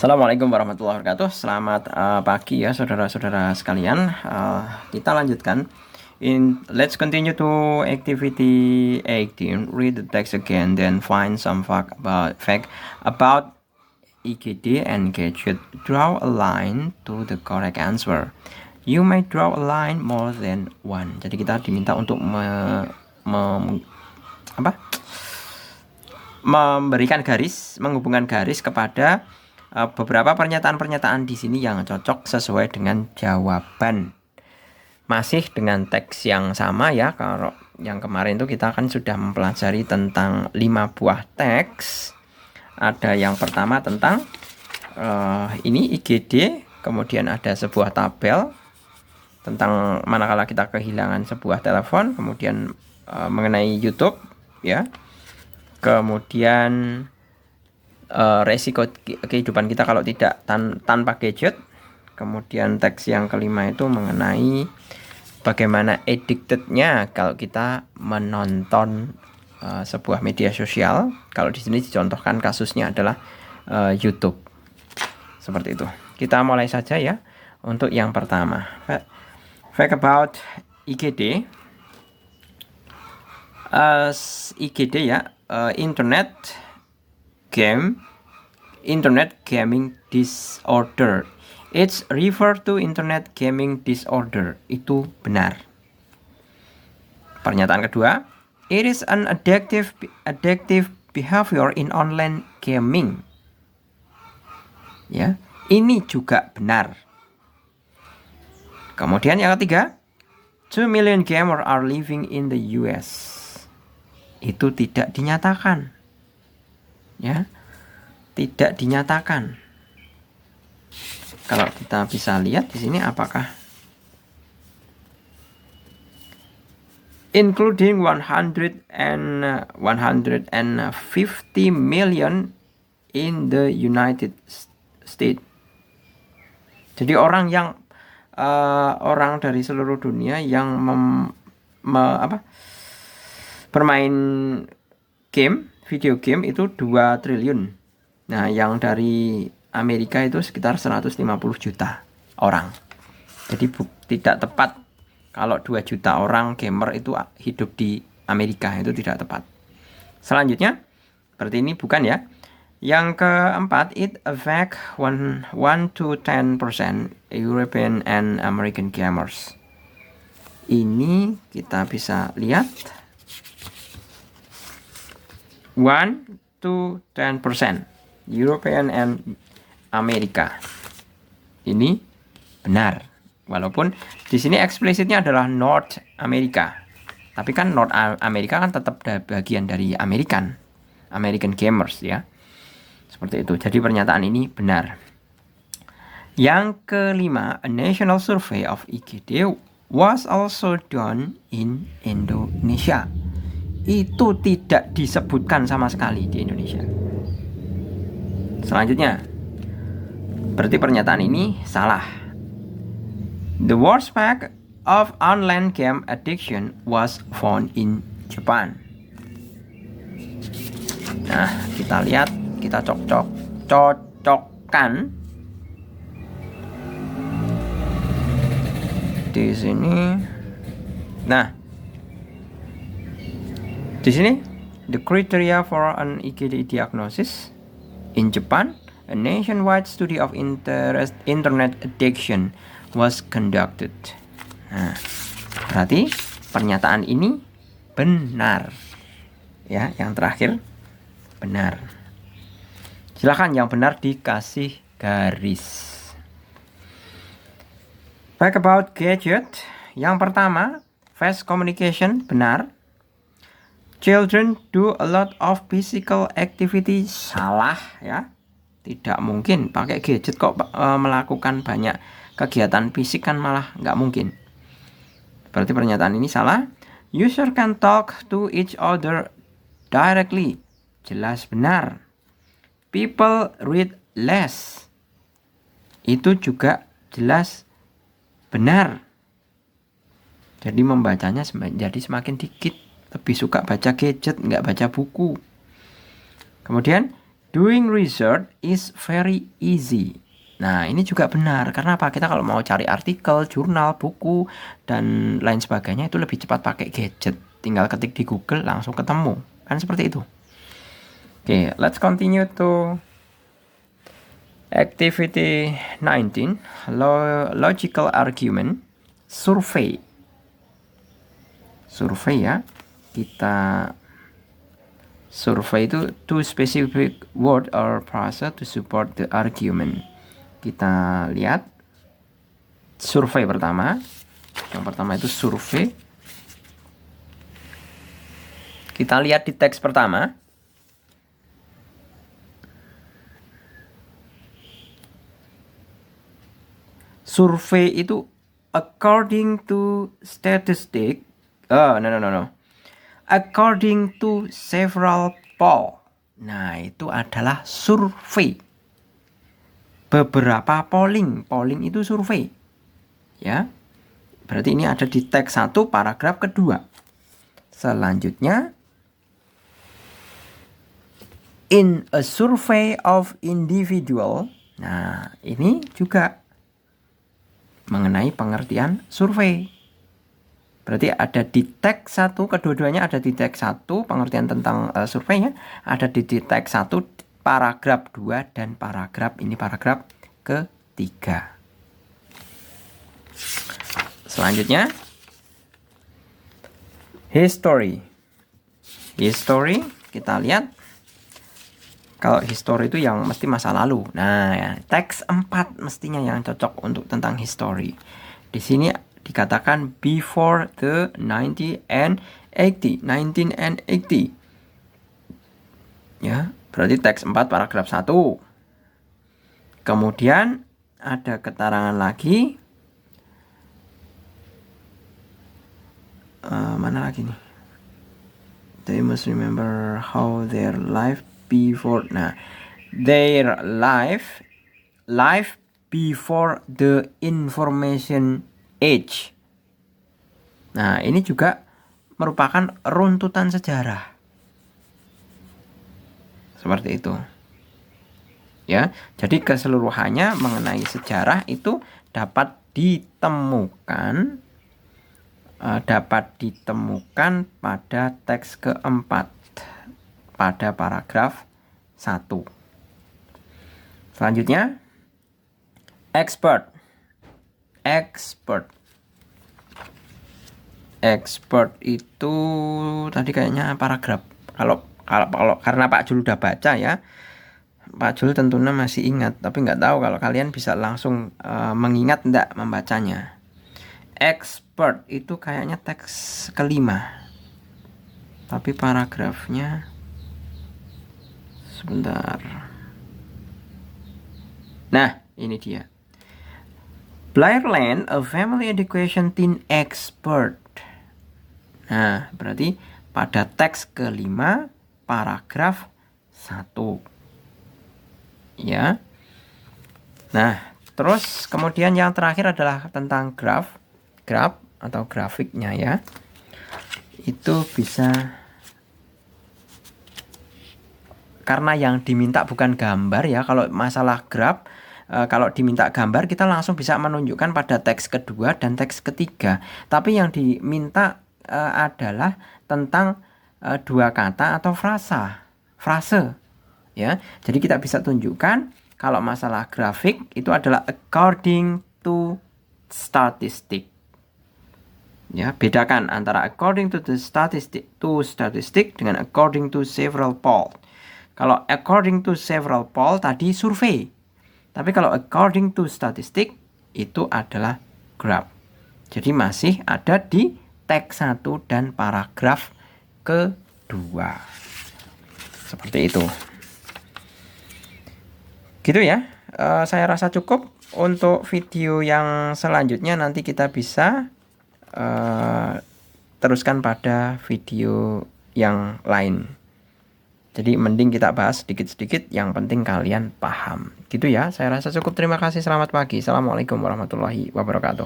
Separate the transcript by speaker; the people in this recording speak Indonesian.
Speaker 1: Assalamualaikum warahmatullahi wabarakatuh. Selamat pagi ya saudara-saudara sekalian. Kita lanjutkan. Let's continue to activity 18. Read the text again, then find some fact about IGD and gadget. Draw a line to the correct answer. You may draw a line more than one. Jadi kita diminta untuk memberikan garis, menghubungkan garis kepada beberapa pernyataan-pernyataan di sini yang cocok sesuai dengan jawaban. Masih dengan teks yang sama ya. Kalau yang kemarin itu kita kan sudah mempelajari tentang 5 buah teks. Ada yang pertama tentang ini IGD, kemudian ada sebuah tabel tentang manakala kita kehilangan sebuah telepon, kemudian mengenai YouTube ya. Kemudian resiko kehidupan kita kalau tidak tanpa gadget. Kemudian teks yang kelima itu mengenai bagaimana addicted-nya kalau kita menonton sebuah media sosial. Kalau di sini dicontohkan kasusnya adalah YouTube. Seperti itu. Kita mulai saja ya. Untuk yang pertama, fact about IGD. IGD ya, Internet gaming disorder. It's referred to internet gaming disorder. Itu benar. Pernyataan kedua, it is an addictive behavior in online gaming. Ya, ini juga benar. Kemudian yang ketiga, 2 million gamers are living in the US. Itu tidak dinyatakan. Ya, tidak dinyatakan. Kalau kita bisa lihat di sini apakah including 150 million in the United States. Jadi orang dari seluruh dunia yang bermain video game itu 2 triliun. Nah, yang dari Amerika itu sekitar 150 juta orang. Jadi tidak tepat kalau 2 juta orang gamer itu hidup di Amerika, itu tidak tepat. Selanjutnya, berarti ini bukan ya. Yang keempat, it affect 1 to 10% European and American gamers. Ini kita bisa lihat 1 to 10% European and Amerika. Ini benar. Walaupun di sini eksplisitnya adalah North America. Tapi kan North America kan tetap bagian dari American gamers ya. Seperti itu. Jadi pernyataan ini benar. Yang kelima, a national survey of IGD was also done in Indonesia. Itu tidak disebutkan sama sekali di Indonesia. Selanjutnya, berarti pernyataan ini salah. The worst fact of online game addiction was found in Japan. Nah, kita lihat, kita cocokkan di sini. Nah, di sini, the criteria for an IGD diagnosis in Japan, a nationwide study of internet addiction was conducted. Nah, berarti pernyataan ini benar. Ya, yang terakhir benar. Silakan yang benar dikasih garis. Fact about gadget. Yang pertama, fast communication benar. Children do a lot of physical activity. Salah ya. Tidak mungkin pakai gadget kok melakukan banyak kegiatan fisik, kan malah nggak mungkin. Berarti pernyataan ini salah. User can talk to each other directly. Jelas benar. People read less. Itu juga jelas benar. Jadi membacanya jadi semakin dikit. Lebih suka baca gadget, nggak baca buku. Kemudian, Doing research is very easy. Nah, ini juga benar. Karena apa? Kita kalau mau cari artikel, jurnal, buku, dan lain sebagainya itu lebih cepat pakai gadget. Tinggal ketik di Google langsung ketemu. Kan seperti itu. Oke, let's continue to activity 19. Logical argument. Survey. Survey ya. Kita survey itu two specific word or phrase to support the argument. Kita lihat survei pertama. Yang pertama itu survei. Kita lihat di teks pertama. Survei itu according to statistic. No. According to several poll. Nah, itu adalah survei. Beberapa polling itu survei. Ya. Berarti ini ada di teks 1 paragraf kedua. Selanjutnya, in a survey of individual. Nah, ini juga mengenai pengertian survei. Berarti ada di teks 1, kedua-duanya ada di teks 1 pengertian tentang surveinya, ada di teks 1 paragraf 2 dan paragraf ketiga. Selanjutnya, history. History, kita lihat. Kalau history itu yang mesti masa lalu. Nah, ya, teks 4 mestinya yang cocok untuk tentang history. Di sini dikatakan before the 1980. Ya, berarti teks 4 paragraf 1. Kemudian ada keterangan lagi. Mana lagi nih? They must remember how their life before. Nah, their life before the information age. Nah, ini juga merupakan runtutan sejarah. Seperti itu. Ya, jadi keseluruhannya mengenai sejarah itu dapat ditemukan pada teks keempat pada paragraf 1. Selanjutnya, expert itu tadi kayaknya paragraf. Kalau karena Pak Jul udah baca ya, Pak Jul tentunya masih ingat, tapi nggak tahu kalau kalian bisa langsung mengingat enggak membacanya. Expert itu kayaknya teks kelima, tapi paragrafnya sebentar. Nah, ini dia. Blair Land, a family education teen expert. Nah, berarti pada teks kelima paragraf 1. Ya. Nah, terus kemudian yang terakhir adalah tentang graph atau grafiknya ya. Itu bisa, karena yang diminta bukan gambar ya. Kalau masalah graph, kalau diminta gambar kita langsung bisa menunjukkan pada teks kedua dan teks ketiga. Tapi yang diminta adalah tentang dua kata atau frase ya. Jadi kita bisa tunjukkan kalau masalah grafik itu adalah according to statistic. Ya, bedakan antara according to the statistic dengan according to several poll. Kalau according to several poll tadi survei. Tapi kalau according to statistic itu adalah graph. Jadi masih ada di teks 1 dan paragraf kedua. Seperti itu. Gitu ya. Saya rasa cukup. Untuk video yang selanjutnya nanti kita bisa teruskan pada video yang lain. Jadi mending kita bahas sedikit-sedikit, yang penting kalian paham. Gitu ya. Saya rasa cukup. Terima kasih. Selamat pagi. Assalamualaikum warahmatullahi wabarakatuh.